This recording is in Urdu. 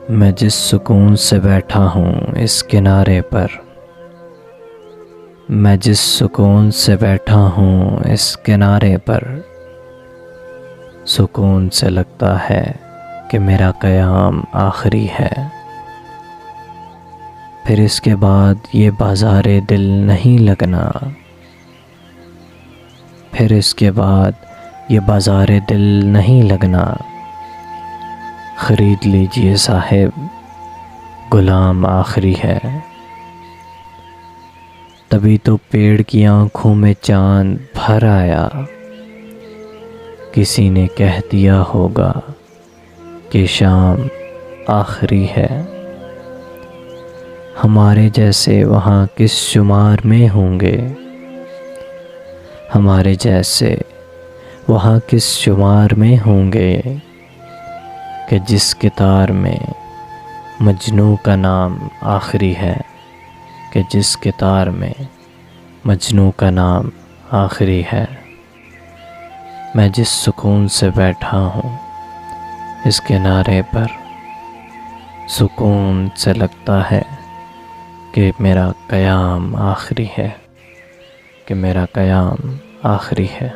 میں جس سکون سے بیٹھا ہوں اس کنارے پر، میں جس سکون سے بیٹھا ہوں اس کنارے پر، سکون سے لگتا ہے کہ میرا قیام آخری ہے۔ پھر اس کے بعد یہ بازار دل نہیں لگنا، پھر اس کے بعد یہ بازار دل نہیں لگنا۔ خرید لیجئے صاحب، غلام آخری ہے۔ تبھی تو پیڑ کی آنکھوں میں چاند بھر آیا، کسی نے کہہ دیا ہوگا کہ شام آخری ہے۔ ہمارے جیسے وہاں کس شمار میں ہوں گے، ہمارے جیسے وہاں کس شمار میں ہوں گے کہ جس کتار میں مجنوں کا نام آخری ہے، کہ جس کتار میں مجنوں کا نام آخری ہے۔ میں جس سکون سے بیٹھا ہوں اس کنارے پر، سکون سے لگتا ہے کہ میرا قیام آخری ہے، کہ میرا قیام آخری ہے۔